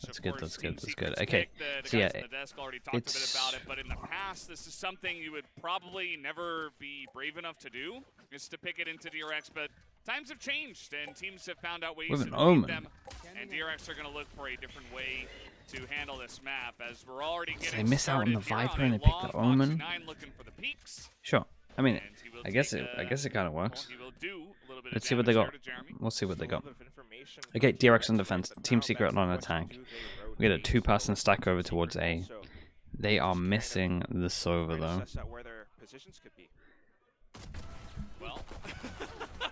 That's of good, course, that's Team good, that's Secret's good. Okay, pick. The so yeah, guys on the desk already talked a bit about it, but in the past, this is something you would probably never be brave enough to do, is to pick it into DRX, but times have changed, and teams have found out ways with to an defeat Omen. them, and DRX are going to look for a different way to handle this map, as we're already So getting they miss out on the Viper and they pick the Omen. looking for the peaks. Sure. I mean, And he will I guess take, it kind of works. he will do a little bit Let's of see what they damage got. there to Jeremy. We'll see what they got. A little bit of information Okay, from DRX on DRX, defense. but Team now Secret that's on the attack. question, do they We got a rotate two-person stack over Secret towards A. also They are kind of missing the Sova trying to though. suss out where their positions could be? Well,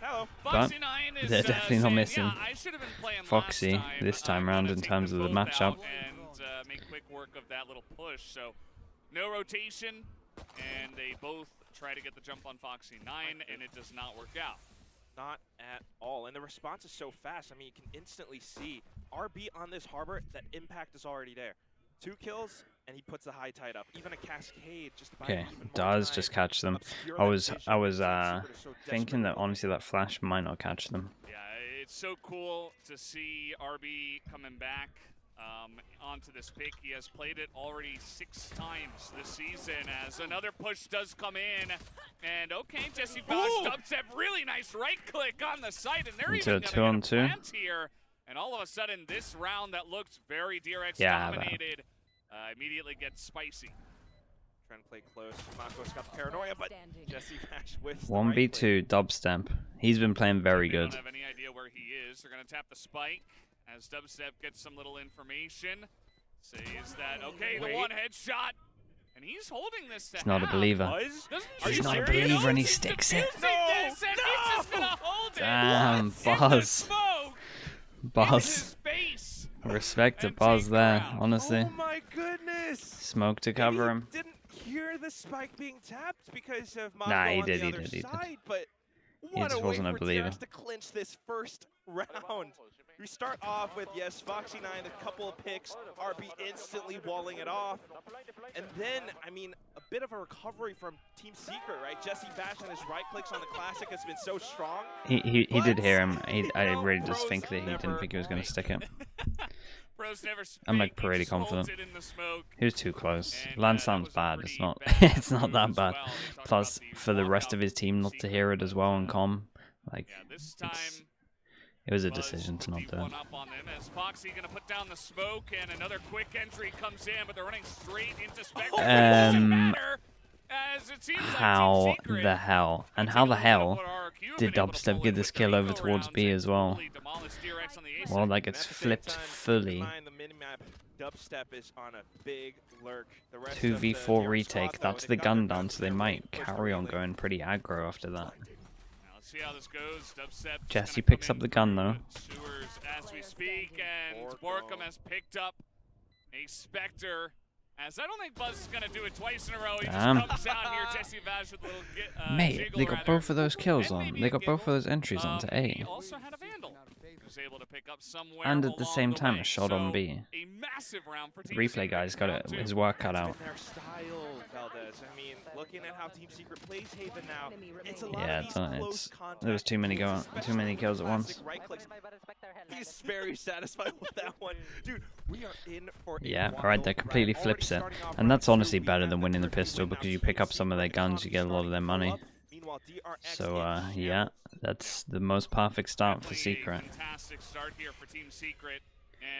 Hello. But Foxy 9 is, they're definitely not saying, missing yeah, I should have been playing Foxy last time. this time I'm round gonna in take terms them of the both matchup. out and make quick work of that little push. So no rotation, and they both try to get the jump on Foxy 9, and it does not work out. Not at all. And the response is so fast. I mean, you can instantly see RB on this harbor, that impact is already there. 2 kills, and he puts the high tide up. Even a cascade just to buy Okay, even more does time, just catch them. obscure I that was vision. I was Team Secret is so thinking that desperately honestly that flash might not catch them. Yeah, it's so cool to see RB coming back onto this pick. He has played it already 6 times this season as another push does come in. And okay, Jesse Bosch dubstep, really nice right click on the site, and they're Into even a going to 2-on-2. plant here. And all of a sudden, this round that looks very DRX Yeah, dominated immediately gets spicy. trying to play close. Mako's got the paranoia, but Jesse Bash with 1v2 dubstep. He's been playing very They good. don't have any idea where he is. They're going to tap the spike as Dubstep gets some little information. Says that, okay, the one headshot. And he's holding this to He's not a half. believer. He's not a believer and he sticks it. No, he's just going to hold it. Damn, What's in the Buzz. smoke? In Buzz. his face. Respect to And Buzz take the there, round. honestly. Oh my goodness! Smoke to And cover he him. didn't hear the spike being tapped because of Mako Nah, he on did, the he other did, he did. side, but what just a way wasn't a for believer. DRX to clinch this first round. We start off with, yes, Foxy 9, a couple of picks, RB instantly walling it off. And then, I mean, a bit of a recovery from Team Secret, right? Jesse Bash and his right clicks on the Classic has been so strong. He did hear him. You I know, really just pros think that he didn't never think he was going to stick it. Pros never I'm like speak, he pretty just holds confident. it in the smoke. He was too close. And, Land that sounds was a bad. It's pretty not. bad It's not move that as bad. well. They talked Plus, about the for the rest walkout of his team not to Secret, hear it as well on comm, like Yeah, this it's- time it was a Buzz decision to would not be do it. one up on them as Foxy gonna put down the smoke and another quick entry comes in, but they're running straight into Spectre. It doesn't matter, as it seems like How Team Secret the hell? And can how take the a look at hell what RRQ have did been able to Dubstep pull get in this with kill their over eco towards rounds B and as well? totally demolish DRX on the A Well, side. like And it's at the same flipped time, keep in fully. mind the minimap, Dubstep is on a big lurk. The rest of 2v4 the retake. squad, though, That's the they've got gun their down, guns so they and they're might ready to push the carry on relay. going pretty aggro after that. Now let's see how this goes. Dubstep just Jesse gonna picks come up the in gun, through though. Sewers as we speak, and Borkum. Borkum has picked up a Spectre. As I don't think Buzz is going to do it twice in a row. He Damn. just comes out here. Jesse Vash with a little Mate, jiggle, they got rather. both of those kills And on. maybe They a got both of giggle. those entries onto He A. also had a Vandal. He was able to pick up somewhere And at the along same the time, way. a shot on So, B. a massive round for The Team replay Secret guy's in got round it, two. his work cut That's out. been their style, Valdez. I mean, looking at how Team Secret plays Haven now, it's a lot Yeah, of it's these not. close It's contact there was too many kills, too many especially kills at once. classic right clicks. He's very satisfied with that one, dude. We are in for a Yeah, wild alright, that completely ride. flips it. Already starting off And that's round honestly two, we better have than the winning the third win pistol now. because you Team pick up some of their Secret guns, you get a lot of their money. up. Meanwhile, DRX So, in yeah, that's the most perfect start for Definitely a Secret. fantastic start here for Team Secret,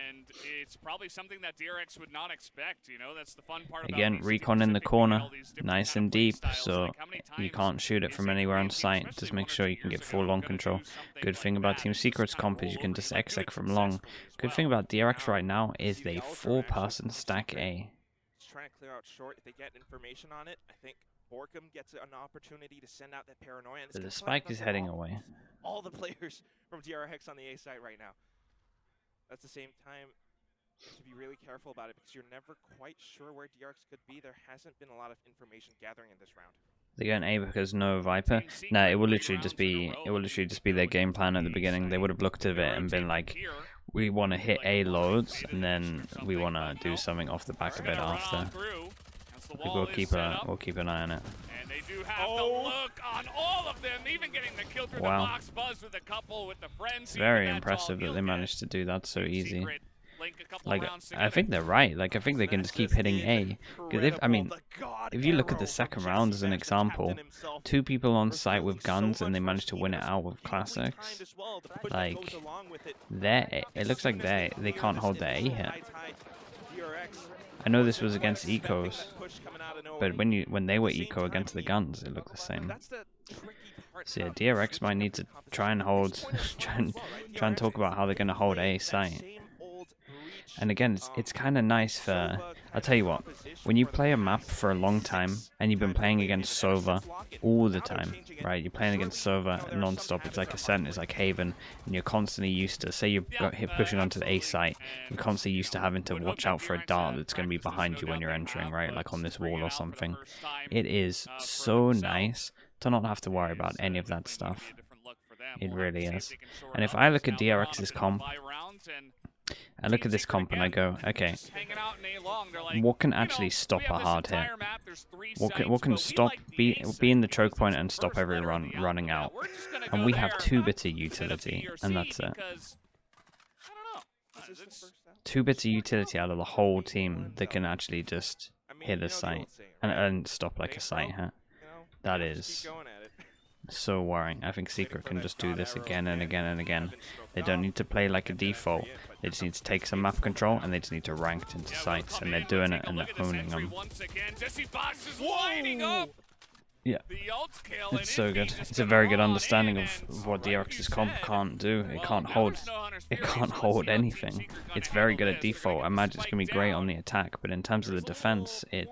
and it's probably something that DRX would not expect. You know, that's the fun part. Again, about recon in the Pacific, corner, all these different nice kind and of play deep, styles. so Like, how many you times can't shoot it is from a anywhere Korean on team, sight. especially Just 1 make or sure 2 you can years get ago, full long gonna control. do something Good like thing about that Team and just Secret's kinda comp is you roll can with just it, but do it exec from long. successfully as Good well. thing about DRX Now, right now is the they Ultra 4-person actually stack Secret. A. Just trying to clear out short. If they get information on it, I think Borkum gets an opportunity to send out that paranoia. And it's So the gonna spike play is across heading all- away. All the players from DRX on the A side right now. At the same time, you have to be really careful about it because you're never quite sure where DRX could be. There hasn't been a lot of information gathering in this round. They're going A because no Viper. No, it will literally just be their game plan at the beginning. They would have looked at it and been like, we want to hit A loads and then we want to do something off the back of it after. We'll keep an eye on it. And they do have the look on all of them, even getting the kill through Wow. the box. Buzz with a couple with the friends. It's very impressive that they managed to do that so easy. Like, I think they're right. Like, I think they can just keep hitting A. Because I mean, if you look at the second round as an example, 2 people on site with guns and they managed to win it out with classics. Like, it looks like they can't hold the A hit. I know this was against ecos, but when they were eco against the guns, it looked the same. So yeah, DRX might need to try and hold, try and talk about how they're going to hold A site. And again, it's kind of nice for, I'll tell you what, when you play a map for a long time, and you've been playing against Sova all the time, right? You're playing against Sova non-stop, it's like Ascent, it's like Haven, and you're constantly used to, say you're pushing onto the A site, you're constantly used to having to watch out for a dart that's going to be behind you when you're entering, right? Like on this wall or something. It is so nice to not have to worry about any of that stuff. It really is. And if I look at DRX's comp, I look at this comp and I go, okay, what can actually stop a hard hit? What can stop, be in the choke point and stop every running out? And we have 2 bits of utility, and that's it. 2 bits of utility out of the whole team that can actually just hit a site and stop like a site hit. That is so worrying. I think Secret can just do this again and again and again. They don't need to play like a default. They just need to take some map control and they just need to rank it into sites, and they're doing it and they're owning them. Yeah, it's so good. It's a very good understanding of what DRX's comp can't do. It can't hold anything. It's very good at default. I imagine it's gonna be great on the attack, but in terms of the defense, it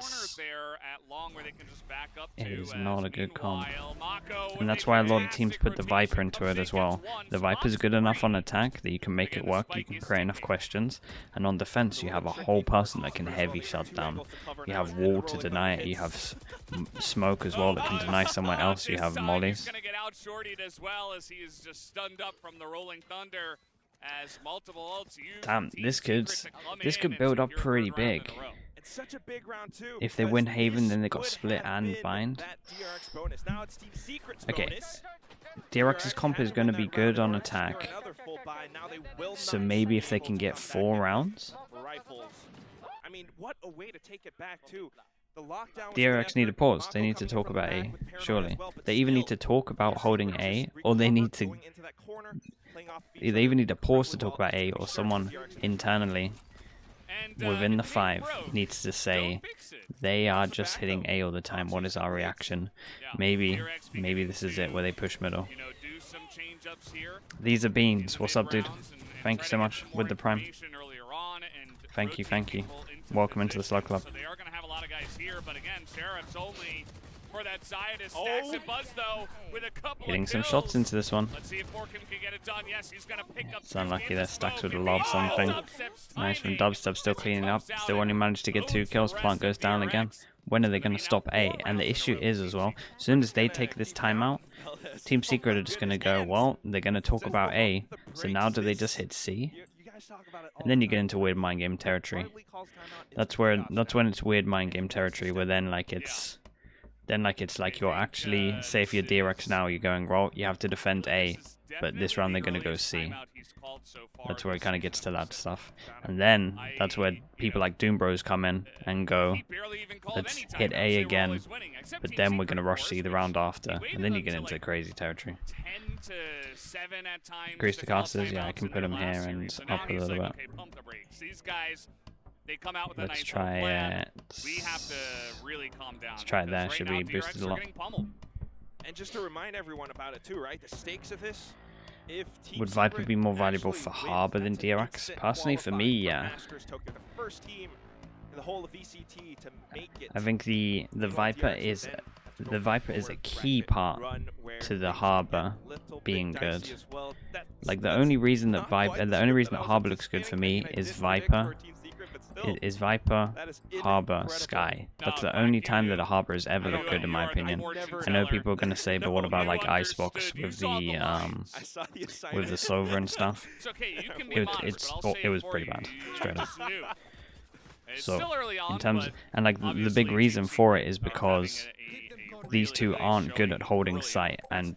is not a good comp. And that's why a lot of teams put the Viper into it as well. The Viper's good enough on attack that you can make it work, you can create enough questions, and on defense you have a whole person that can heavy shut down. You have wall to deny it, you have smoke as well that can deny somewhere else, you have mollies. Damn, this could build up pretty big. It's such a big round too. If they win Haven, then they got split and bind. Okay, DRX's comp is going to be good on attack. So maybe if they can get 4 rounds. I mean, what a way to take it back too. DRX need a pause. They need to talk about A, surely. They even need to talk about holding A, or they need to. They even need a pause to talk about A, or someone internally within the 5 needs to say they are just hitting A all the time. What is our reaction? Maybe this is it where they push middle. These are Beans. What's up, dude? Thank you so much with the prime. Thank you. Welcome into the Slug Club. So they are going to have a lot of guys here, but again, Sheriff's only for that side is stacks and Buzz though with a couple hitting of some kills. shots into this one. Let's see if Forkham can get it done. Yes, he's going to pick up. It's unlucky that Stacks would have lobbed something. Nice from Dubstep, still cleaning up. Still only managed to get 2 kills. Plant goes down again. When are they going to stop A? And the issue is as well, as soon as they take this timeout, Team Secret are just going to go, well, they're going to talk about A. So now do they just hit C? And then you get into weird mind game territory. That's when it's weird mind game territory, where then it's like you're actually, say if you're DRX now, you're going, well, you have to defend A, but this round they're going to go C. That's where it kind of gets to that stuff. And then that's where people like Doom Bros come in and go, let's hit A again, but then we're going to rush C the round after. And then you get into crazy territory. Grease the casters, yeah, I can put them here and up a little bit. They come out with Let's a nice try it. We have to really calm down. Let's try it there. Should be boosted a lot. And just to remind everyone about it too, right? The stakes of this. Would Viper be more valuable for Harbor than DRX? Personally, for me, yeah. I think the Viper is a key part to the Harbor being good. Like the only reason that Harbor looks good for me is Viper. Is Viper, Harbor, Sky. That's the only time that a Harbor has ever looked good in my opinion. I know people are gonna say, but what about like Icebox with the Sova and stuff? It was pretty bad, straight up. So in terms of, and like the big reason for it is because these two aren't good at holding site, and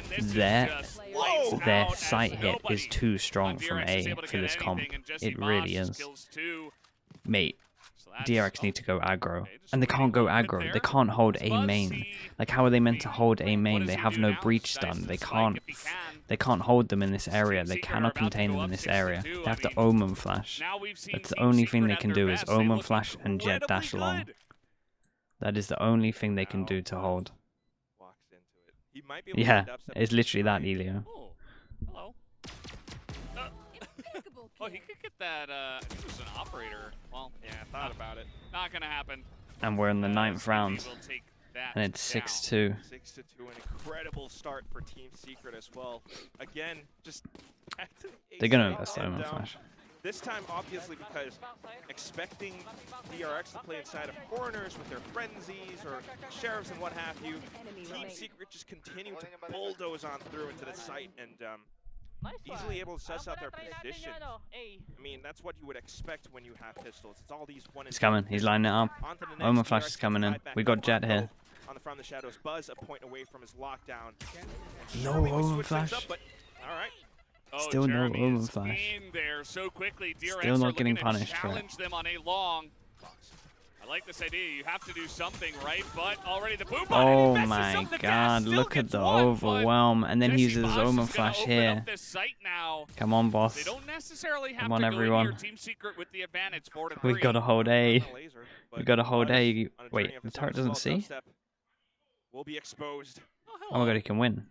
and this That is just lights Oh! their out as sight hit is nobody too strong on from DRX is A able to for get this comp. anything, and Jesse It really Voss is. kills 2. Mate, So that's- DRX need to go aggro. okay, just And they waiting can't a go little bit aggro. there. They can't hold It's A Buzz, main. he- Like, how are they meant to maybe. hold A What main? does They he have do no now? breach Decides stun. to They spike can't. if he can. They can't hold them in this area. Team They Secret are cannot about to contain go them in up this 6-2. area. I They have to mean, omen flash. Now we've seen That's the Team only thing Secret they at can their do is best. They omen look flash and jet incredibly dash long. good. That is the only thing they can do to hold. Walks into it. He might be able to Yeah, end up it's literally that, Elio. Oh, hello. Oh, he could get that, I think it was an operator. Well, Yeah, thought about it. not gonna happen. And we're in the as 9th round. Henry will take that And it's down. 6-2. 6-2, an incredible start for Team Secret as well. Again, just back to the They're gonna ace invest and, omen flash. This time, obviously, because expecting DRX to play inside of corners with their frenzies or sheriffs and what have you, Team Secret just continue to bulldoze on through into the site and easily able to suss out their positions. I mean, that's what you would expect when you have pistols. It's all these one. He's coming. He's lining it up. Onto the next, Omen flash DRX is coming in. side back We to got Jet Marco here. on the From the Shadows. Buzz a point away from his lockdown. No Jeremy would omen switch things flash. up, but all right. Oh, Still no Jeremy omen is flash. in there so quickly. DRX Still are not getting looking to punished for it. challenge them on a long. I like this idea. You have to do something, right? But already the boom button, Oh he messes my up the gas, god, still look at gets the one, but overwhelm. And then he Jesse uses his Voss omen is gonna flash open here. up this site now. Come on, They boss. don't necessarily have Come on, to go in everyone. here. Team Secret with the advantage, 4-3. We gotta hold A. We gotta hold A. On a journey Wait, of the his turret own, doesn't see? Dubstep will be exposed. Oh my god, he can win.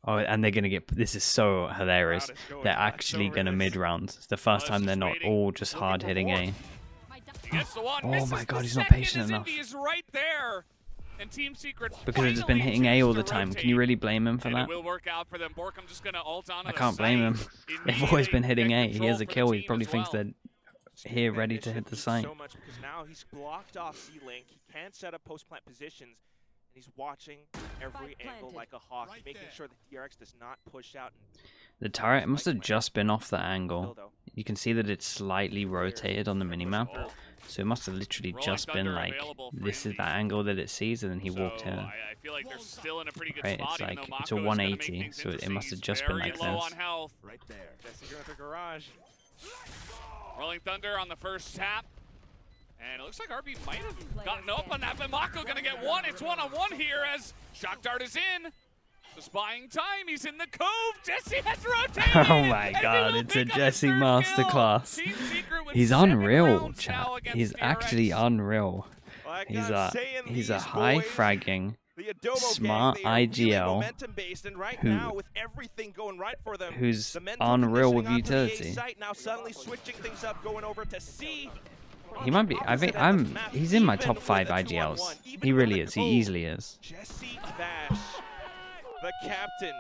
Oh, and they're gonna get. This is so hilarious. Crowd is going They're nuts actually over gonna this. mid round. It's the first Buzz time they're is not waiting, all just looking hard for hitting more. A. He gets the one, Oh misses my god, the he's not second patient as enough. Indy is right there. And Team Secret Because they've just been finally hitting A all the choose to time. Can you rotate. really blame him for And that? it will work out for them. Borkum just gonna ult onto I the can't blame site. him. They've always been hitting A. Immediately He get has a control kill. for the He team probably as thinks well. they're here ready to hit the site. So much because now he's blocked off C-Link. He can't set up post-plant positions. And he's watching every angle like a hawk, making sure that DRX does not push out. The turret must have just been off the angle. Dildo. You can see that it's slightly rotated on the minimap. Oh. So it must have literally Rolling just been Thunder like, available for this is Indy. the angle that it sees, and then he walked So in. I feel like they're still in a pretty good Right, spot. it's even like- though it's a Mako is gonna make 180, things so it interesting. must have He's just been very like low this. on health. Right there. Jesse going to the garage. Rolling Thunder on the first tap. And it looks like RB might have gotten up on that, but Mako gonna get one. It's one-on-one here as Shock Dart is in. Just buying time. He's in the cove. Jesse has rotated. Oh my and he god, will it's a pick up his Jesse third masterclass. kill. Team Secret with He's 7 unreal, rounds chat. now against He's DRX. actually unreal. Like He's I'm a saying, he's a these high boys, fragging, the Adobo smart gang, they are really IGL momentum-based, and right who- now, with everything going right for them, who's the mental unreal with conditioning onto the A utility. site, now suddenly switching things up, going over to C. He might be. I think he's in my top 5 IGLs. He really is. He easily is. Jesse Bash, the captain.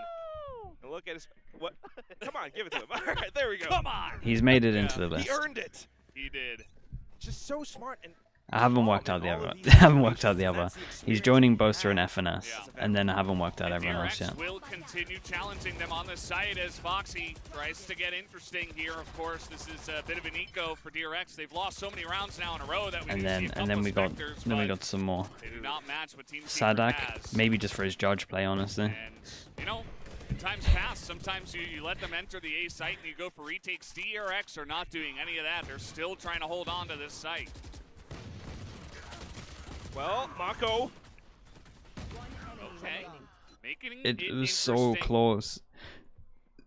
And look at his. What? Come on, give it to him. All right, there we go. Come on. He's made it into the He list. earned it. He did. Just so smart and. I haven't worked out the other. I haven't worked out the other. He's joining Boaster and FNS, and then I haven't worked out everyone else DRX yet. will continue challenging them on the site as Foxy tries to get interesting here. Of course, this is a bit of an eco for DRX. They've lost so many rounds now in a row that we And do see a then couple we got Spectres, then we but got some more. they do not match what Team Secret Sadak, has. maybe just for his judge play, honestly. And you know, times pass. Sometimes you let them enter the A site and you go for retakes. DRX are not doing any of that. They're still trying to hold on to this site. Well, Mako. Okay, making It was so interesting. close.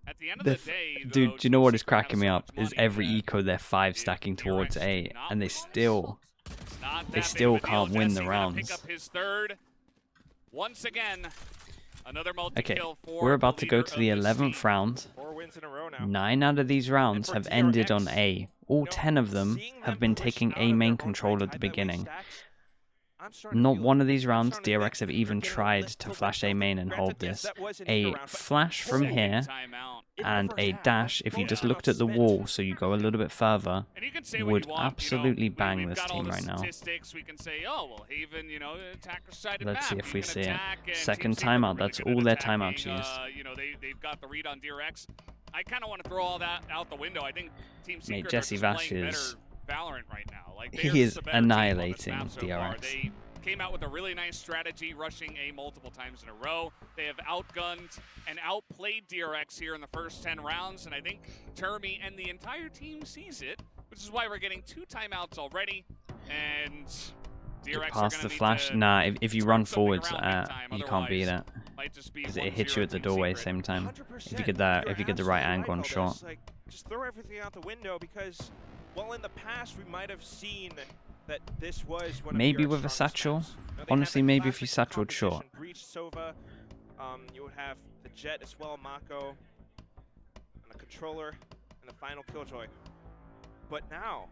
At the end of the day, though, Dude, do you know Team what is Secret has cracking me so up? much Is money every that eco they're 5 if stacking DRX towards do A, not and they win still it's not that they big still of a deal. can't win the Jesse gonna rounds. Pick up his third. Once again, another Okay, multi-kill for we're about the to go leader to the of this 11th team. round. 4 wins in a row now. 9 out of these rounds for have ended on DRX, A. All You know, 10 of them seeing have been push taking out A of their main own control right at the high-value beginning. stacks, I'm starting to Not feel one it. of these I'm rounds starting to DRX have think even they're getting tried lift to till flash they're A main built. and Granted, hold yes, this. that was an A eco round, but flash from second here Timeout. in the and first a half, dash, if you both just timeouts looked at the spent. wall, so you go a little bit further, And you can say what would you want, absolutely you know, bang we've this got all team the right now. statistics. We can say, oh, well, Haven, you know, attacker-sided Let's map. see if You we can see it. attack, and Second Team Secret are timeout, really that's good at all their attacking. timeouts used. You know, they've got the read on DRX. I kind of want to throw all that out the window. I think Team Secret Jesse are just Vash playing is- better Valorant right now. Like, he they're is just a better team on this annihilating map so far. DRX. came out with a really nice strategy, rushing A multiple times in a row. They have outgunned and outplayed DRX here in the first 10 rounds, and I think Termi and the entire team sees it, which is why we're getting 2 timeouts already, and DRX Past the flash? Nah, if you run forwards, you can't beat it. Because it hits you at the doorway same time. If you get the right angle on shot. Like, just throw everything out the window because, well, in the past we might have seen that this was one of Maybe DRX's with a strongest satchel. maps. Now, they Honestly, had the maybe if you classic satcheled short. competition, Breach, Sova, you would have the Jet as well, Mako, and the controller, and the final Killjoy. But now,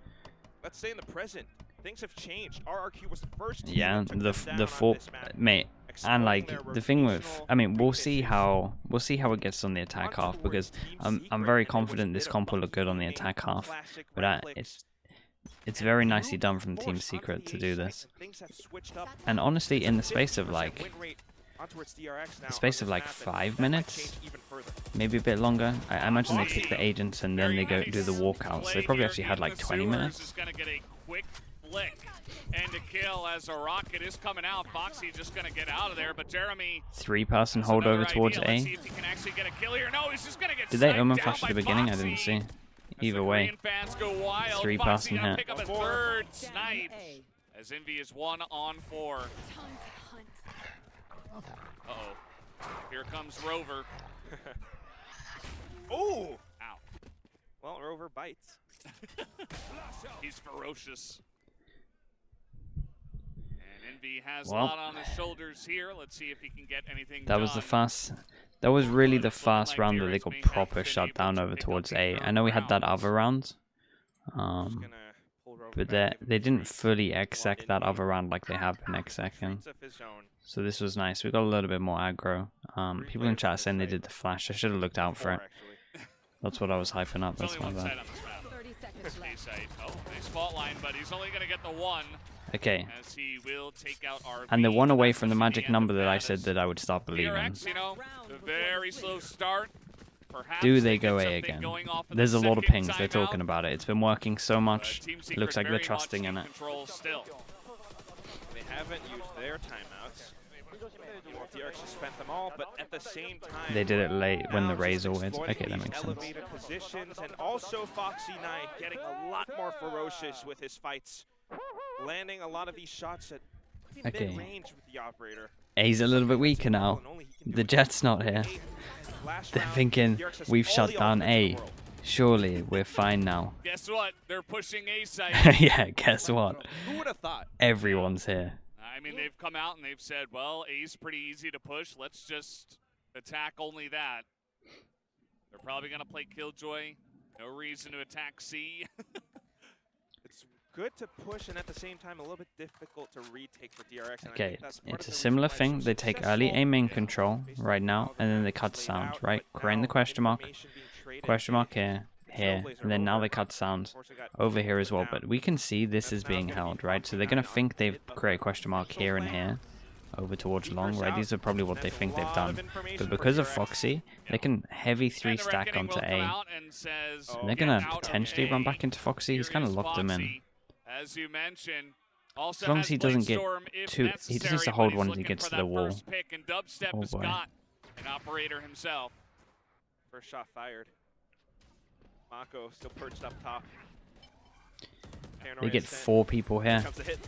let's say in the present, things have changed. RRQ was the first team Yeah, that took them down the on four, this map, mate. And exploiting like their the thing with, rotational I mean, we'll see weaknesses. how it gets on the attack On half, towards because Team I'm Secret, very and it was confident a this bit of comp will look good on the buffing, attack half. classic But right clicks, it's and very brute nicely done from Team force onto Secret the to A do site, this. and things have switched up. And honestly, in the It's a space of 50% like win rate on towards DRX now the space on of this like map, and 5 that might minutes, change even further. maybe a bit longer. I imagine they pick the agents and then they go do the walkouts. So they probably actually had like 20 minutes. Is gonna get a quick flick and a kill as a rocket is coming out. Foxy just gonna get out of there, but Jeremy. 3-person has hold another over towards idea. Let's A. see if he can actually get a kill here. No, he's just gonna get Did they sniped omen down flash at by the beginning? I Foxy. didn't see. As Either the way, Korean fans go wild. 3-person Foxy gonna hit. pick up a third snipe as Envy is 1 on 4. Uh-oh. Here comes Rover. Oh! Ow. Well, Rover bites. He's ferocious. And Envy has Well, a lot on his shoulders here. Let's see if he can get anything that done. was the fast. That was really the It's looking fast like round that they DRX got may have proper been shut able down to over pick up towards the A. I third know we had that round. other round, Just gonna pull Rover but back, give they him didn't retreat. fully While exec that Envy other round like they have been execing. retreats of his own. So this was nice. We got a little bit more aggro. People in chat saying they did the flash. I should have looked out for it. Actually. That's what I was hyping up. There's That's only my one bad. side on this map. 30 seconds left. A-side. Oh, nice fault line, but he's only going to get the 1 Okay. as he will take out RB. And the one away That's from the gonna be magic end number of that I as said that I would start believing. DRX, you know, a very slow start. Perhaps Do they get go A something again? going off of There's the a lot of second pings. They're timeout, talking about it. It's been working so but much. Team It looks Secret like they're very much trusting in in it. control still. They haven't used their timeouts. Well, DRX has spent them all, but at the same time, They did it late when the Bounce is Razor wins. exploiting Okay, that these makes sense. elevated positions, and also Foxy Knight getting a lot more ferocious with his fights, landing a lot of these shots at Okay. mid-range with the operator. A's a little bit weaker now. And only he can do The it. Jet's not here. Last They're round, thinking DRX has we've all shut the down offense in A. the world. Surely we're fine now. Guess what? They're pushing A side. Yeah, guess what? Who would have thought? Everyone's here. I mean, they've come out and they've said, well, A's pretty easy to push. Let's just attack only that. They're probably going to play Killjoy. No reason to attack C. It's good to push, and at the same time, a little bit difficult to retake for DRX. And I Okay, think that's part it's of a the similar reason why thing. it's They so take early successful. A main control right now, and then they cut Laid sound, out, right? but Creating the now question mark, information being traded. question mark here, here, and then now they cut sound over here as well. But we can see this is being held, right? So they're going to think they've created a question mark here and here, over towards long, right? These are probably what they think they've done. But because of Foxy, they can heavy 3-stack onto A. And they're going to potentially run back into Foxy. He's kind of locked him in. As you mentioned, As long as he doesn't get too... He just needs to hold once he gets to the wall. Oh boy. An operator himself. First shot fired. Mako still perched up top. They get 4 people here. Comes the hit.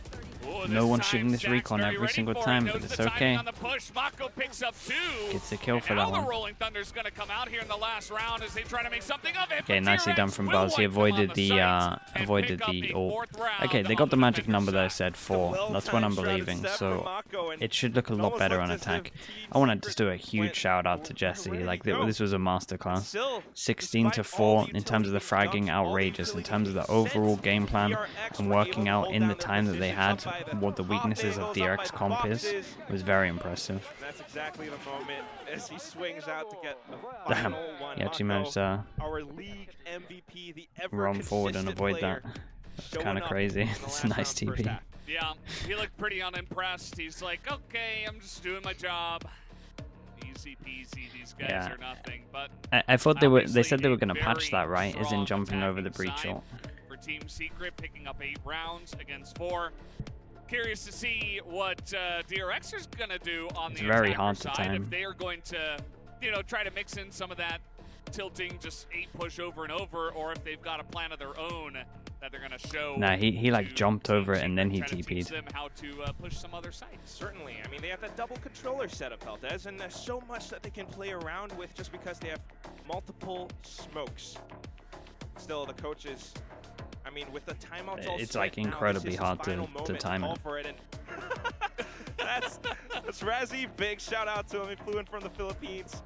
Ooh, No one's time shooting this Zach's recon very every ready single for it. time, Knows but the it's timing okay. on the push. Mako picks up 2. Gets a kill And for now that the one. Rolling Thunder's going to come out here in the last round as they try to make something of it. Okay, but nicely done DRX from will Buzz. He wipe them on avoided the sight and avoided pick up the a ult. fourth round Okay, they on got the magic defender's number that I side. said 4. That's what I'm believing. So it should look a lot better on attack. I want to just do a huge shout out to Jesse. Like this was a masterclass. 16 to 4 in terms of the fragging, outrageous. In terms of the overall game plan and working out in the time that they had what the weaknesses of DRX comp is, was very impressive. That's exactly the moment as he swings out to get the Damn, final one. he actually Mako, managed to our league MVP, the ever run forward and consistent avoid player, that. It's showing kind of up crazy. in the It's a last nice round, first TP. half. Yeah, he looked pretty unimpressed. He's like, okay, I'm just doing my job. Easy peasy, these guys Yeah. are nothing. But I thought they obviously said they were a going to patch very that, right? As in strong jumping over the attacking breach side ult. for Team Secret, picking up 8 rounds against 4. Curious to see what DRX is going to do on It's the very attacker hard to side. time. If they are going to, try to mix in some of that tilting, just 8 push over and over, or if they've got a plan of their own that they're going to show. Nah, he like to jumped Team over it and then he Secret, trying to teach TP'd. them how to push some other sites. Certainly. I mean, they have that double controller setup, Valdez, and there's so much that they can play around with just because they have multiple smokes. Still, the coaches, I mean, with the timeouts all It's set like now, incredibly this is hard his to final moment time call it. for it. And that's Razzie. Big shout out to him. He flew in from the Philippines.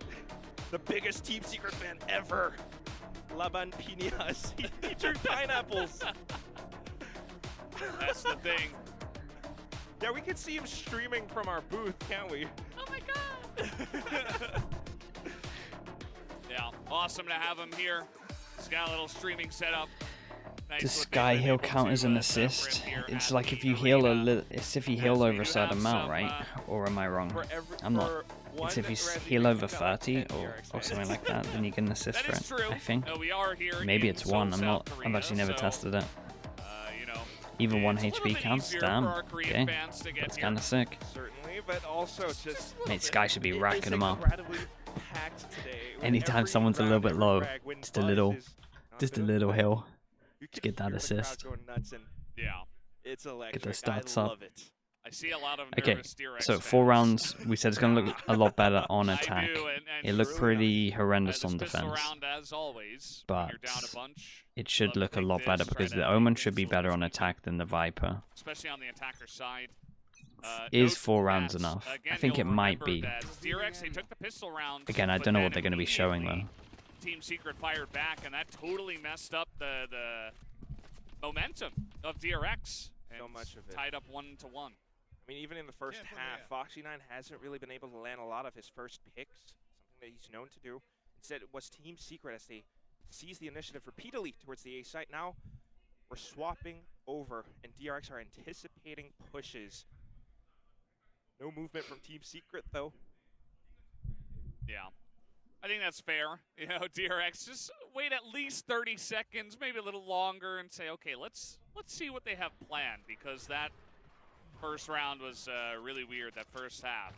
The biggest Team Secret fan ever. Laban Piñas. He drew pineapples. That's the thing. Yeah, we can see him streaming from our booth, can't we? Oh my god! Yeah, awesome to have him here. He's got a little streaming setup. Nice This what they've guy been he'll able count to, as an set up for him assist. here It's at like the if you heal arena. it's if you Yes, heal we over do a certain have amount, some, right? Or am I wrong? For every, I'm not. for It's one if you Razzie heal pick, over we've got like 30 10 or DRX something fans. like that, then you get an assist That for is it. true. I think. We are here Maybe in it's one. Seoul, I'm not. South I've actually never Korea, tested it. so, Even 1 it's a little HP bit counts. easier Damn. for our Korean Okay. fans to get That's here. kind of sick. Certainly, but also just Mate, Sky should be it racking is them up. incredibly packed today. With Anytime every someone's a little round, bit every low, frag, when just a Buzz little- is not Just a doing little well, hill. you to can get that hear the crowd assist. going nuts, and Yeah, it's electric. stats I up. love it. I see a lot of Okay, nervous DRX so 4 fans. rounds. We said it's gonna look a lot better on I attack. do, and It looked really pretty horrendous this on pistol defense. round, as always, when you're But down a bunch, it should love to look a take lot this, better try because to the make Omen things should be a little better bit on sweeter, attack than the Viper. especially on the attacker side. Is Note 4 rounds that, enough? again, I think you'll it might remember be. that DRX, they took the pistol round. Again, I but don't know then what they're going to be showing though. immediately Team Secret fired back, and that totally messed up the momentum of DRX. So and much of it. tied up 1-1. I mean, even in the first half, Foxy9 hasn't really been able to land a lot of his first picks, something that he's known to do. Instead, it was Team Secret as they seized the initiative repeatedly towards the A site. Now, we're swapping over, and DRX are anticipating pushes. No movement from Team Secret, though. Yeah. I think that's fair. DRX, just wait at least 30 seconds, maybe a little longer, and say, okay, let's see what they have planned, because that first round was really weird, that first half.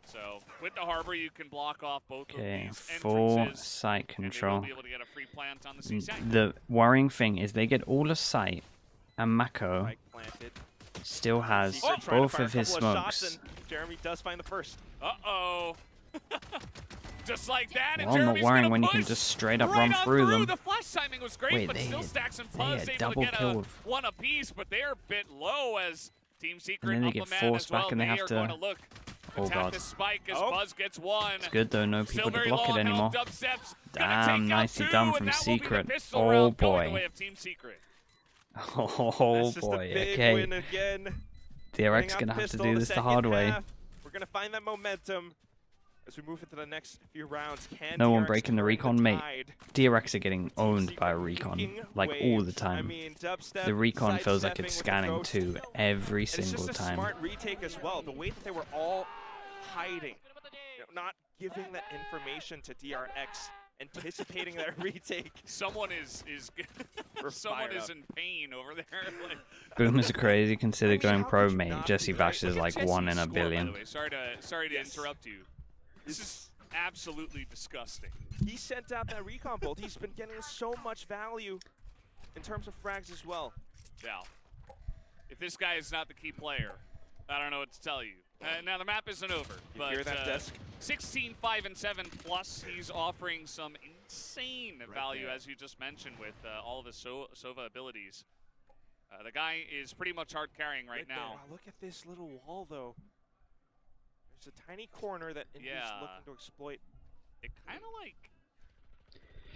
So with the Harbor, you can block off both Okay, of these full entrances, site and they will control. be able to get a free plant on the C site. The worrying thing is they get all the site, and Mako Spike planted. still has Secret trying to both fire of a his couple of shots, smokes. and Jeremy does find the first. Uh-oh. Just like that, and Well, I'm not Jeremy's worrying gonna when you can push just straight up right run on through them. The flash timing was great, Wait, but they still had- Stacks and they Puzz had able double to get kill with- one apiece, but they're a bit low as Team Secret then they up get a man forced as well. back and they have are to- going to look Oh attack god. the spike as Oh. Buzz gets one. It's good though, no Still people to very block long, it anymore. Dubstep's gonna Damn, take out nicely two, done and from that will be the Secret. pistol Oh round going the boy. way of Team Secret. Oh That's just a boy, big okay. win again. DRX gonna have to do this the hard way. We're gonna find that momentum as we move into the next few rounds. Can No one DRX breaking the turn recon, mate. tide? DRX are getting Team owned by a Secret recon, leaking like all the waves. I time. mean, Dubstep The recon feels like sidestepping it's with the scanning ghost. too every And it's single just a time. smart retake as well. The way that they were all hiding, not giving that information to DRX, anticipating that retake. Someone is We're someone fired is up. in pain over there. Like, Boomers are crazy. Consider I mean, going how pro, could you mate. not Jesse be, Bash right? is Look like at 1 in Jesse's a score, by billion. the way. Sorry to Yes. interrupt you. This is absolutely disgusting. He sent out that recon bolt. He's been getting so much value in terms of frags as well. Now, if this guy is not the key player, I don't know what to tell you. Now the map isn't over, You but hear that, Desk? 16, 5, and 7 plus, he's offering some insane value, as you just mentioned, with all of his Sova abilities. The guy is pretty much hard carrying right there. now. Wow, look at this little wall, though. There's a tiny corner that Indy's Yeah. looking to exploit. It kind of like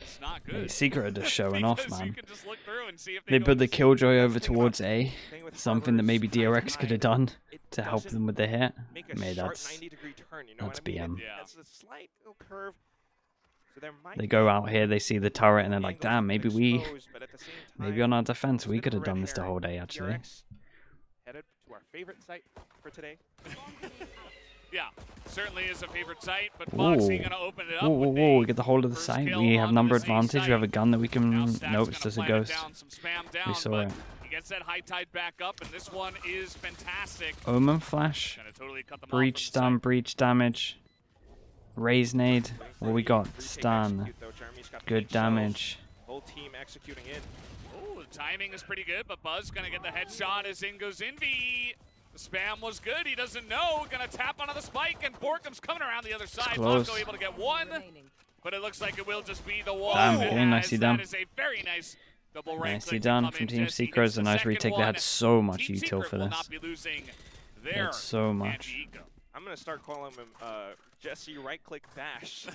it's not Hey, good. Secret are just showing off, Because you man. can just look through and see if They go put the to C. Killjoy over Thing about- towards A. thing with Something that Harbor's maybe kind of DRX could have hide, done it to help doesn't them with the hit. make a Mate, sharp that's 90-degree turn, you know that's what I mean? BM. Yeah. It's a slight little curve. So there might They go be out here, they see the turret, and they're like, angles damn, that maybe can we, expose, but at the same maybe time, on our defense, it's a we bit could of have a red done this the herring. whole day, actually. DRX headed to our favorite site for today. Yeah, certainly is a favorite site, but Foxy Ooh. gonna open it up. Whoa, whoa, with whoa, a we get the hold of the first site. kill We have onto number the C advantage. We have a site. gun that we Now can... Stack's Nope, gonna it's just a plant it ghost. down, some spam down, saw but it. he gets that high tide back up, and this one is fantastic. Omen flash. Gonna totally cut them Breach off from the stun, side. breach damage. Raise nade. What we got? Stun. Good damage. Whole team executing in. Oh, the timing is pretty good, but Buzz gonna get the headshot as in goes Envy. The spam was good. He doesn't know. Gonna tap onto the spike, and Borkum's coming around the other side. close. Blanco able to get one, but it looks like it will just be the one. Damn, as very nicely done. That is a very nice double rank. Nicely done from Team Secret. It's a nice retake. They had so much Team util Secret for will this. not be losing They their had so much. anti-eco. I'm gonna start calling him Jesse right-click bash.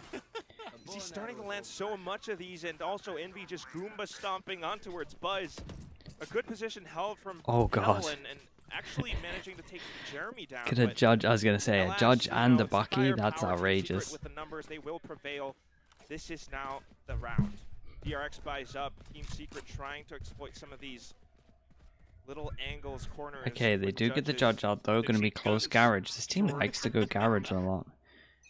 He's starting to land so much of these, and also Envy just Goomba stomping on towards Buzz. A good position held from Oh, God. Helen, and actually managing to take Jeremy down. Could a but judge, I was going to say, a alas, judge you and know, a it's Bucky, firepower, that's Team Secret outrageous. with the numbers, they will prevail. This is now the round. DRX buys up. Team Secret trying to exploit some of these little angles, corners. Okay, they with do get the judges. judge out though. Going to be close garage. This team likes to go garage a lot.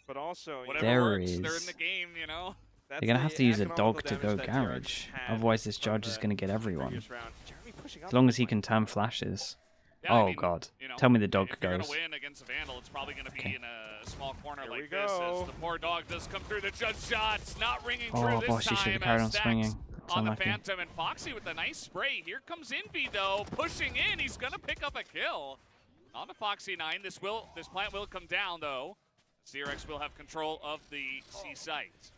But also, Whatever There works, is. they're in the game, you know. that's They're going to the have to use a economical dog to damage go that DRX garage. had Otherwise, this from judge is the going to get everyone. previous round. Jeremy pushing up As long as he the can point. turn flashes. Yeah, I Oh, mean, God. you know, Tell me the dog if you're goes. gonna win against a Vandal, it's probably gonna be Okay. in a small corner Here we like this. go. As the poor dog does come through the judge shots, not ringing Oh, through this boss, he should time. have carried as on Stacks swinging. It's on the unlucky. Phantom, and Foxy with a nice spray. Here comes Envy though, pushing in. He's gonna pick up a kill on the Foxy 9. This plant will come down though. DRX will have control of the C site.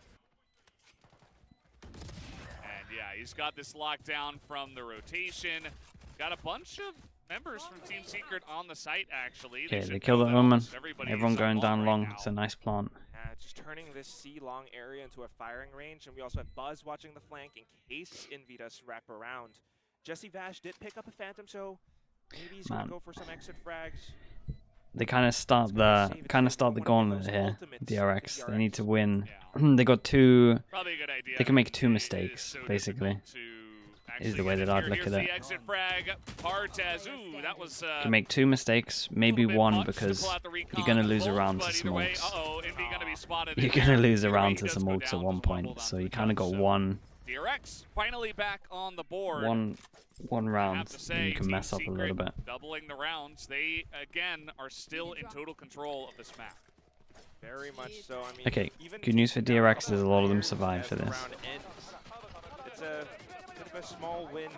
And yeah, he's got this locked down from the rotation. Got a bunch of members from Team Secret on the site, actually. Okay, should they kill know the that Omen. almost everybody Everyone is going on down right long. now. It's a nice plant. Just turning this C-long area into a firing range, and we also have Buzz watching the flank in case Envy does wrap around. Jesse Vash did pick up a Phantom, so maybe he's gonna Man. go for some exit frags. They kind of start the gauntlet here. DRX. They need to win. They got two. Probably a good idea. They can make two It is mistakes, so basically. difficult to Is the actually way get that I'd in look here. at Here's it. the exit frag. Partez. Ooh, that was Can make two mistakes, maybe bit one, much to because pull out the recon you're gonna lose bolts, around but to either some way, ults. uh-oh, Envy gonna be spotted You're in gonna there. lose Either way, around he to does some go ults at down, one just wanna point, hold on so to you the kind of judge, got so one DRX finally back on the board. one I round, have to and say, you can Team mess up a little Secret bit. doubling the rounds. They again are still in total control of this map. Very much so. I mean, Okay, even good news for taking down a DRX couple is a lot of them players survive as for the this. round ends. It's a bit of a small win.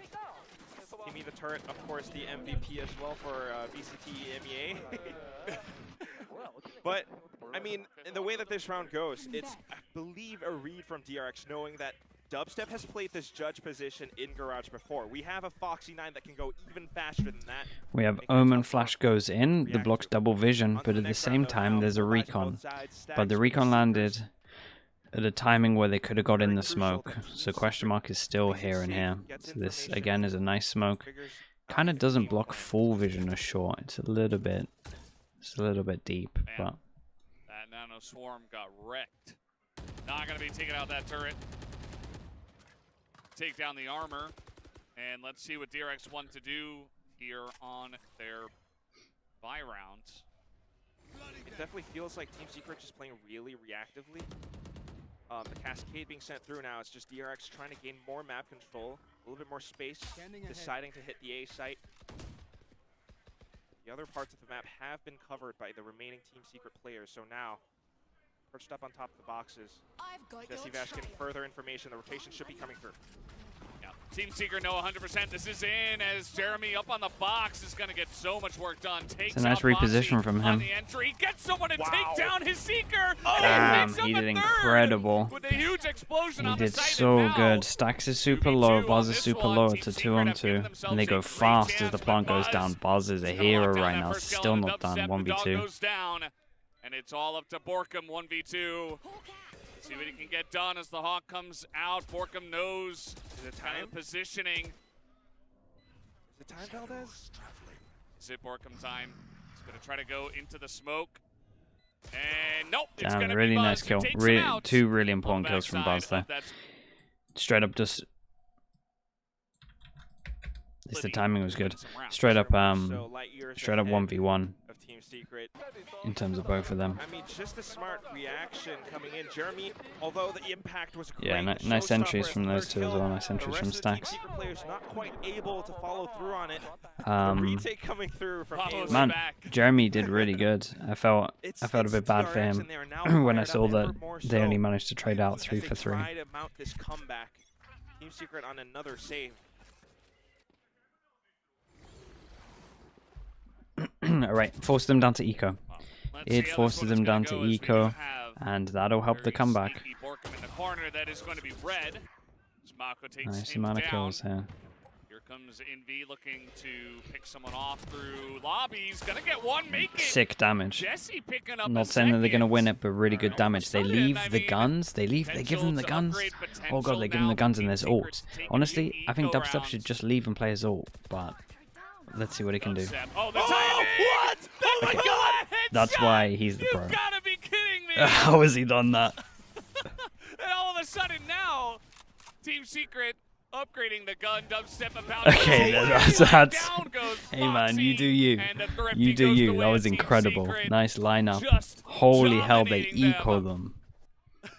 Timmy the Turret, of course, the MVP as well for VCT MEA. But, I mean, in the way that this round goes, it's, I believe, a read from DRX knowing that Dubstep has played this judge position in Garage before. We have a Foxy 9 that can go even faster than that. We have They can Omen tell flash goes in, the react blocks to. double vision, On to but the at the next same round, though, time now, there's a guys on both recon. sides, But Stacks the with recon Seekers. landed at a timing where they could have got in Very the crucial smoke, that so Team question mark is still plays it here and safe, here. gets So this information, again is a nice smoke. figures out Kind of if the doesn't game block plan. full vision or short. It's a little bit deep, Man. but That Nano Swarm got wrecked. Not going to be taking out that turret. Take down the armor. And let's see what DRX want to do here on their buy rounds. It definitely feels like Team Secret just playing really reactively. The Cascade being sent through now, it's just DRX trying to gain more map control, a little bit more space, deciding to hit the A site. The other parts of the map have been covered by the remaining Team Secret players, so now, perched up on top of the boxes, Jesse Vash getting further information. The rotation should be coming through. Yeah. Team Seeker know 100% this is in as Jeremy up on the box is going to get so much work done. Takes it's a nice out Foxy reposition from on him. the entry. Gets someone to Wow. take down his Seeker. Oh, Damn, picks up he a did third incredible. With a huge explosion He on the did site. so and now, good. Stacks is super 2v2 low, on Buzz is this super one. low. Team It's a Secret 2 on have 2, given themselves and they a go great fast as chance, the but plant goes Buzz down. Buzz is a gonna hero lock down right that now, first kill still on the not done. dubstep. The dog 1v2. goes down, and it's all up to Borkum 1v2. See what he can get done as the Hawk comes out. Borkum knows Is it kind time? of positioning. Is it time, Valdez? Is it Borkum time? He's going to try to go into the smoke. And nope, it's Damn, going to really be Buzz nice who kill. takes him out Two really on important the kills from backside Buzz there. of that. Straight up just least the timing was good. Some rounds. Straight up So light years straight up ahead 1v1 of Team Secret. in terms of both of them. I mean, just a smart reaction coming in. Jeremy, although the impact was great, Yeah, nice entries from those two as well. Nice entries from Stacks. The Secret players not quite able to follow through on it. The Um, retake coming through from Follows Ace. man, back. Jeremy did really good. I felt a bit bad for DRX, him and they are now when I fired saw up that ever more they only so managed to trade out as 3 they for 3. try to mount this comeback. Team Secret on another save. Alright, forced them down to eco. Let's It see how this forces one is them gonna down go to as we eco, do have and that'll help the very comeback. sneaky Borkum in the corner. That is going to be red. As Mako takes Nice him amount of down. kills here. Here comes Envy looking to pick someone off through lobby. He's gonna get one, make it. Sick damage. Jesse picking up Not a saying that they're gonna second. win it, but really good damage. They Sudden, leave I the mean, guns. They give them the potential to guns. upgrade Oh god, they give them potential the guns now and for there's Team ult. Secret to take Honestly, the I think eco Dubstep should rounds. just leave and play his ult, but let's see what he can do. Dubstep. Oh, the Oh, timing! what? Oh my god! That's why he's the You pro. gotta be kidding me! How has he done that? And all of a sudden now, Team Secret upgrading the gun, Dubstep about Okay, to that's- down goes Hey man, you Foxy, do you. and the Thrifty You do goes you. to That win. was Team incredible. Secret Nice lineup. just Holy hell, they dominating them. eco them. I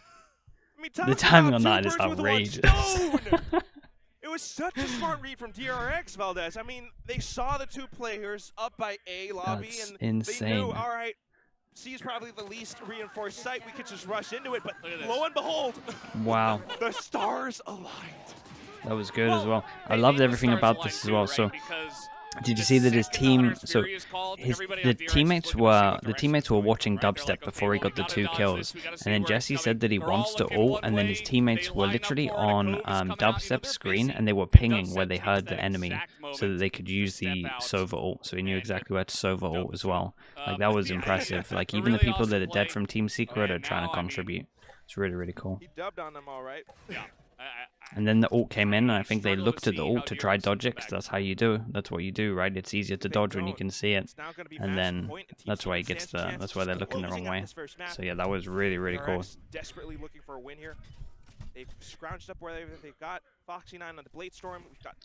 mean, talk The timing about on that two is birds with one outrageous. stone! It was such a smart read from DRX, Valdez. I mean, they saw the two players up by A lobby, That's and insane. they knew, all right, C is probably the least reinforced site. We could just rush into it, but Look at this. lo and behold, Wow, the stars aligned. that was good as well. I They loved need the everything stars about aligned this as too, well. right? So, Because did you the see that his second team? Hunter's So, Fury is called, his everybody the on DRX is teammates looking to see were what the direction teammates it's were going, watching right? They're Dubstep like, okay, before he well, got we the gotta 2 dodge kills, this, we gotta see and then where it's Jesse coming. said that he They're all wants to looking ult, one and then way. his teammates They were line up literally for it. A on Cove is coming out, either Dubstep's they're screen, busy, and they were or pinging where Dubstep they takes heard that the enemy, exact so that moment they could to use step the out Sova ult, so he knew and exactly where to Sova ult as well. Like Um, that was yeah, impressive. Like a even the really people that awesome are dead play. from Team Secret are And trying now, to I mean, contribute. It's really cool. He dubbed on them all right. Yeah. And then the ult came in, and I think they struggle to looked at the see how ult to try DRX dodge it, come 'cause back. that's how you do. That's what you do, right? It's easier to They dodge when you don't. can see it. It's now gonna be And match then point, and Team that's why he Secret gets stands the. chance That's of why they're just looking the wrong closing out way. this first map. So yeah, that was really cool. DRX desperately looking for a win here. They've scrounged up where they've got Foxy 9 on the Blade Storm. We've got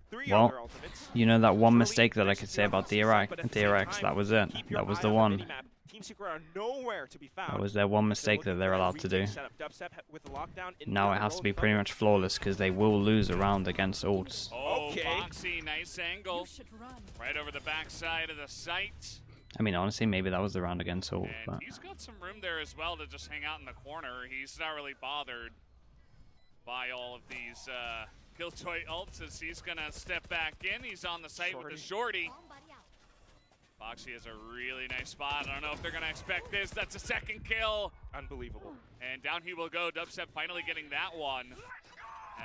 3 Well, other ultimates. You know that one Really mistake that I nice could to say be about able to see some, but at the same DRX, time, that was it. keep your That was eye the on one. minimap. Team Secret are nowhere to be found. That was their one They're mistake that looking they're for a allowed to do. retake setup. Dubstep with the lockdown into Now it the has to be Rolling pretty Thunder. much flawless because they will lose a round against ults. Oh, Okay. Foxy, nice angle. Right over the backside of the site. I mean, honestly, maybe that was the round against ult. And But he's got some room there as well to just hang out in the corner. He's not really bothered by all of these Killjoy ults as he's going to step back in. He's on the site with the shorty. Foxy has a really nice spot. I don't know if they're going to expect this. That's a second kill. Unbelievable. And down he will go. Dubstep finally getting that one.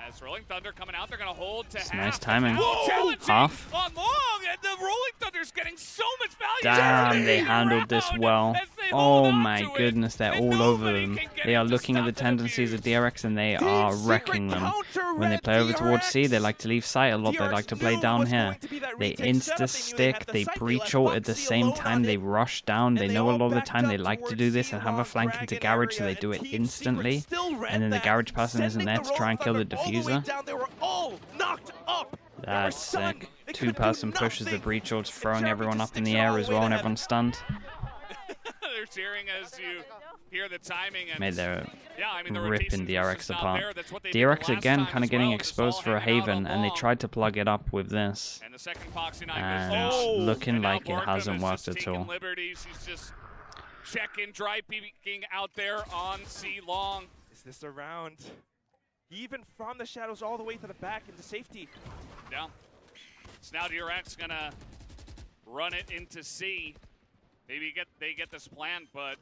As Rolling Thunder coming out, they're going to hold to It's half. nice timing. Now challenging Half. on long, and the Rolling Thunder's getting so much value. damn, they handled this well. Oh my goodness, goodness, they're all over them. They are looking at the tendencies of DRX and they are wrecking them. When they play over towards C, they like to leave site a lot. They like to play down here. They insta-stick, they breach-ult at the same time, they rush down. They know a lot of the time they like to do this and have a flank into garage, so they do it instantly. And then the garage person isn't there to try and kill the diffuser. That's sick. 2-person pushes the breach ults, throwing everyone up in the air as well, and everyone's stunned. They're cheering as you hear the timing. And Made their yeah, I mean, the ripping rotations DRX just not apart. there. That's what they did DRX last again time kind of as getting well, just exposed all for a hanging out haven, on and they long. tried to plug it up with this. And the second Foxy 9 And goes down. Oh, looking And now like it Borkum hasn't is worked just at taking all. liberties. He's just checking, dry peeking out there on C long. Is this a round? Even from the shadows all the way to the back into safety. Yeah. So now DRX gonna run it into C. Maybe they get this planned, but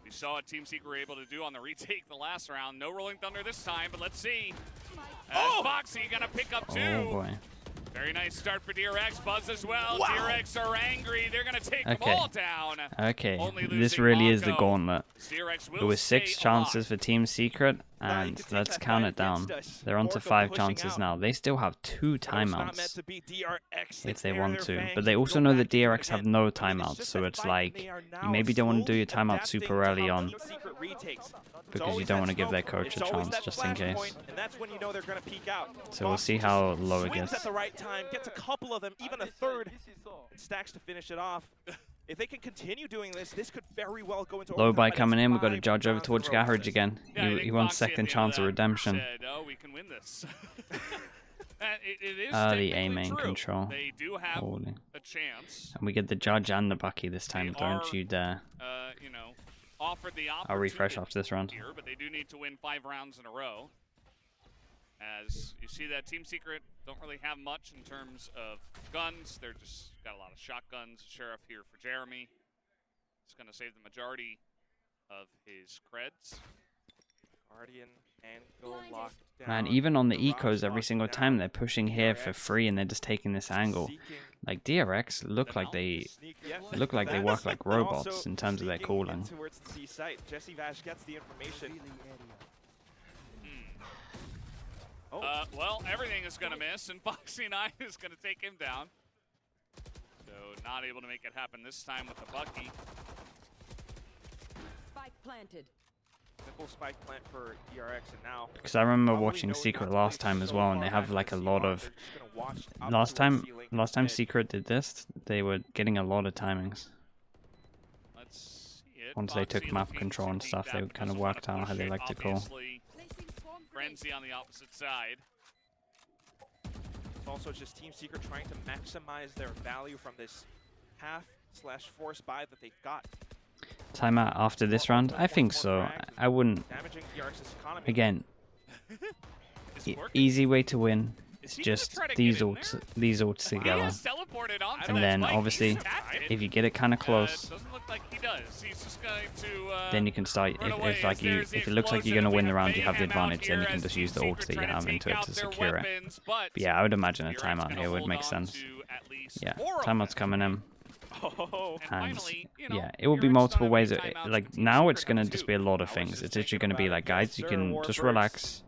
we saw what Team Secret were able to do on the retake the last round. No Rolling Thunder this time, but let's see. As Foxy gonna pick up 2. Oh boy. Very nice start for DRX. Buzz as well. Wow. DRX are angry. They're gonna take them Okay. all down. Okay, Only this losing really is the Mako. gauntlet. DRX will There was 6 stay chances alive. for Team Secret, And let's count it down. They're on to 5 chances now. They still have 2 timeouts if they want to. But they also know that DRX have no timeouts. So it's like, you maybe don't want to do your timeout super early on, because you don't want to give their coach a chance just in case. So we'll see how low it gets. At the right time, gets a couple of them, even a third. Stacks to finish it off. If they can continue doing this, this could very well go into Low by overtime, but coming it's in, we've got a 5 judge over rounds towards in a row for Garage this. again. Yeah, He wants Foxy at second the chance of end redemption. said, oh, we can win this. It is Early technically A main true. control. They do have Holy. a chance. And we get the judge and the Bucky this time. They Don't are, you dare. You know, offered the I'll refresh opportunity after this round. here, but they do need to win 5 rounds in a row. As you see that Team Secret don't really have much in terms of guns. They're just got a lot of shotguns. Sheriff here for Jeremy. It's going to save the majority of his creds. Guardian and go locked down. Man, even on the The ecos, Rocks every locked single down. time they're pushing here for DRX free and they're just taking this angle. seeking Like DRX look like they look like they work like and robots also in terms of their sneaking cooling. in towards the C site. Jesse Vash gets the information. Well, everything is going to miss, and Foxy 9 is going to take him down. So not able to make it happen this time with the Bucky. Spike planted. Simple spike plant for DRX, and now Because I remember probably watching knows Secret not to last play time as so well, and they far have back like a in lot C1. of. They're just gonna watch up Last towards time ceiling. Secret did this, they were getting a lot of timings. Let's see it. Once they took Foxy map looking control to and keep stuff, they that kind of because worked wanna out how push they it, like to call. obviously. Placing swarm grenade. Frenzy on the opposite side. It's also just Team Secret trying to maximize their value from this half/force buy that they've got. Timeout after this round? I think so. I wouldn't. Damaging DRX's economy. Again, Is it working? easy way to win. Is It's he gonna just try to these get in ults, there? these ults He together. has teleported onto And that then spike. obviously, He's tapped it. if you get it kind of close, Doesn't look like he does. He's just going to. then you can start. run away If like as you, there's the if it looks like you're explosion. gonna win We the round, you have the mayhem out advantage. Then you here can as just Team use the Secret ults that you trying to have take into it out to their secure it. weapons, but But yeah, I would imagine a DRX timeout gonna here would hold make on sense. to at least Yeah, 4 of timeout's them. coming in. Oh, And And finally, you know, yeah, it will be DRX multiple don't have ways. any timeouts, Like and Team now, Secret it's gonna have just two. be a lot of I was things. just It's literally thinking gonna be about like, it. guys, Yes, you sir, can just Warbirds. relax.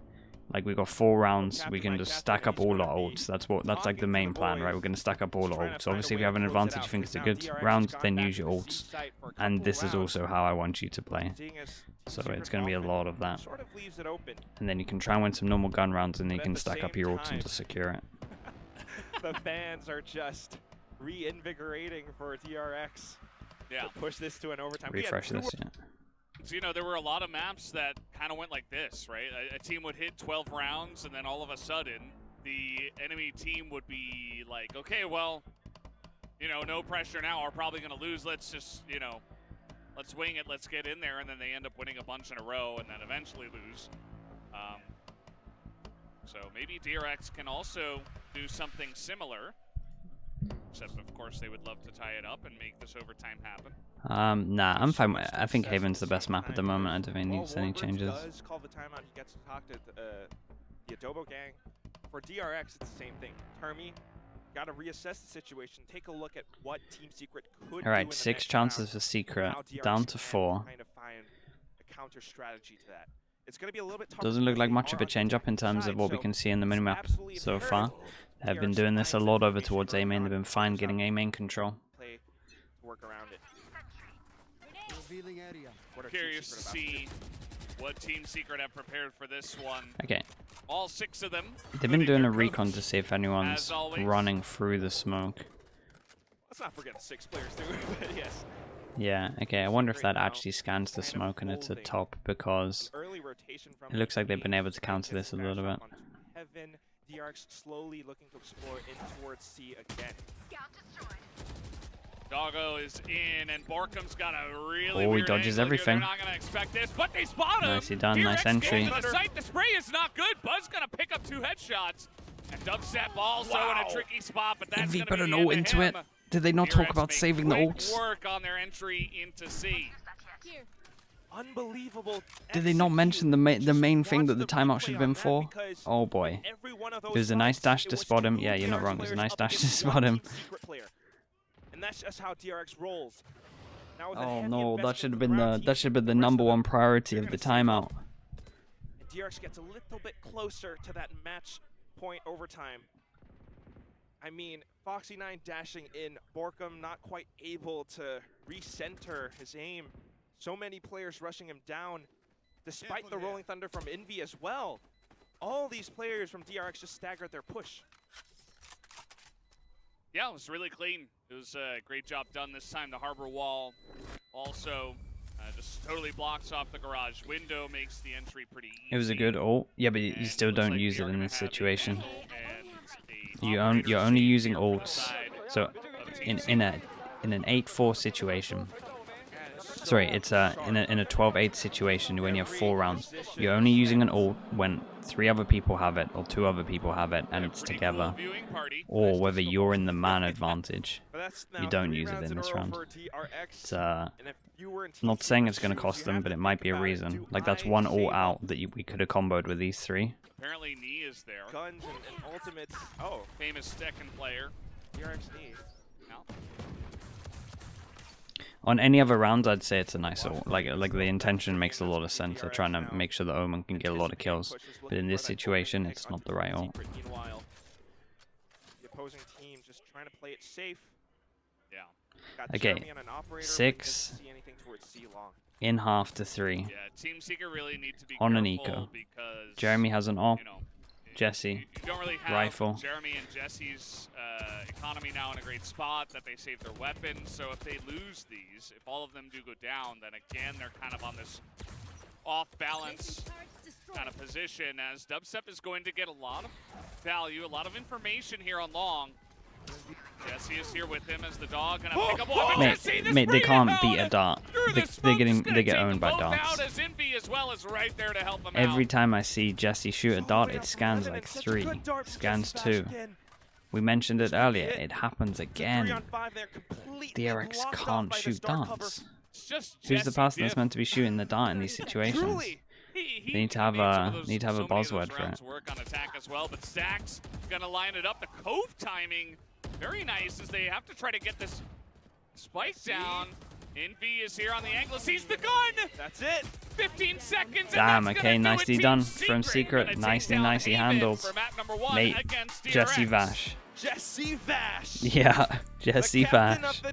Like we got 4 rounds, Captain we can by just Captain, stack up he's all gonna our be ults. That's like the talking main to the plan, right? boys, We're gonna stack up all our trying to ults. find a Obviously, if way you have to an close it advantage, out, you think it's a because good now DRX round, has gone then back use to your the ults. C site for a And couple this is rounds. also how I want you to play. Seeing as So Secret it's gonna be a often lot of that. Sort of leaves it open. And then you can try and win some normal gun rounds, and then you But at can the stack up same your ults time- and just secure it. The fans are just reinvigorating for DRX Yeah. to push this to an overtime. We had Refresh two this, yeah. So, you know, there were a lot of maps that kind of went like this, right? A team would hit 12 rounds, and then all of a sudden, the enemy team would be like, okay, well, you know, no pressure now. We're probably going to lose. Let's just, you know, let's wing it. Let's get in there. And then they end up winning a bunch in a row and then eventually lose. So maybe DRX can also do something similar. Except, of course, they would love to tie it up and make this overtime happen. Nah, I'm fine. I think Haven's the best map at the moment. I don't think it needs any Warbirds changes. does call the timeout. He gets to talk to the Adobo gang. For DRX, it's the same thing. Termi, got to reassess the situation. Take a look at what Team Secret could do in Alright, the 6 next chances round. for Secret, Now DRX down to can 4. Kind of find a counter strategy to that. It's going to be a little bit tougher Doesn't look because like they much are of a on the change up in attacking terms of side, what we so can see in the it's minimap absolutely so imperative far. They've been DRX doing this a finds lot over information towards early A main. on They've been and fine figures getting out A main control. play to work around it. Revealing area. What are Team Curious to Secret about? see what Team Secret have prepared for this one. Okay, All 6 of them. they've been including doing their a recon coach. to see if anyone's As always. running through the smoke. Let's not forget the 6 players too. But yes, Yeah, okay, I wonder if that Right now, actually scans the kind of smoke and it's a holding top, because early rotation from it looks like they've been A. able to counter Gets this a smashed little up bit. onto Heaven. DRX slowly looking to explore in towards C again. Doggo is in, and Borkum's got a really Oh, he weird dodges angle here. everything. They're not going to expect this, but they spot him. Nicely done, nice DRX entry. goes to the site. The spray is not good. Buzz going to pick up 2 headshots. And Dubstep also in Wow. a tricky spot, but that's Envy going to better be know the end into of it. him. Did they not DRX talk about make saving the quick ults? work on their entry into C. Here. Unbelievable. Did they not mention the main thing that the timeout should have been for? Because Oh boy. every one of those There's a nice fights, dash it to was spot him. two Yeah, you're not DRX wrong. There's a players nice up dash to against spot one him. Team Secret player. And that's just how DRX rolls. Now with a Oh heavy no, that investment should have from been the the ground that should have been the team, number rest of one them, priority they're of the gonna save up. timeout. DRX gets a little bit closer to that match point overtime. I mean, Foxy9 dashing in, Borkum not quite able to recenter his aim. So many players rushing him down, despite the Rolling Thunder from Envy as well. All these players from DRX just staggered their push. Yeah, it was really clean. It was a great job done this time. The harbor wall also just totally blocks off the garage window, makes the entry pretty easy. It was a good ult. Yeah, but you And still looks don't like use we it are in gonna this have a situation. Vandal and a You're operator only safety using on the ults. side So of Team in an 8-4 situation. Sorry, it's in a 12-8 situation when you have 4 rounds. You're only using an ult when 3 other people have it or 2 other people have it and it's Pretty together. cool viewing party. Or whether you're in the man advantage. But that's You now don't 3 use it rounds in a this row round. for DRX. It's And if you were in not Team saying Secret's it's going to shoes, cost you them, have but to it might think be a about it. reason. Do Like that's I one ult save out that we could have comboed with these 3. Apparently, Knee is there. guns and ultimates? Oh, Famous Tekken player. DRX need. No. On any other rounds, I'd say it's a nice ult. Like the intention makes a lot of sense. They're trying to make sure that Omen can get a lot of kills. But in this situation, it's not the right ult. Meanwhile, the opposing team just trying to play it safe. Yeah. Got Okay, Jeremy on an operator, but he 6 doesn't see anything towards C long. in half to 3. Yeah, Team Seeker really need to be On an careful eco. because Jeremy has an op. you know, Jesse, you don't really have rifle. Jeremy and Jesse's economy now in a great spot that they save their weapons. So if they lose these, if all of them do go down, then again they're kind of on this off-balance kind of position as Dubstep is going to get a lot of value, a lot of information here on long. Jesse is here with him as the dog gonna pick up one. Mate, they can't beat a dart. They get owned by darts. As Envy as well is right there to help him Every out. time I see Jesse shoot a dart, it scans like 3, scans 2. We mentioned it earlier. It happens again. DRX can't shoot darts. It's just Who's the Jesse person that's Diff. meant to be shooting the dart in these situations? Truly. He They need to made have some a of those- need to have a so many of those buzzword for rounds it. work on attack as well, but Stacks gonna line it up. The Cove timing very nice as they have to try to get this spike down. Envy is here on the angle. Sees the gun. That's it. 15 seconds. Damn, and that's okay, gonna do nicely it. done Team from Secret Secret. gonna take Nicely, down nicely Haven handled. for map number 1 Mate, against Jesse DRX. Vash. Jesse Vash. Yeah, Jesse the captain Vash. of the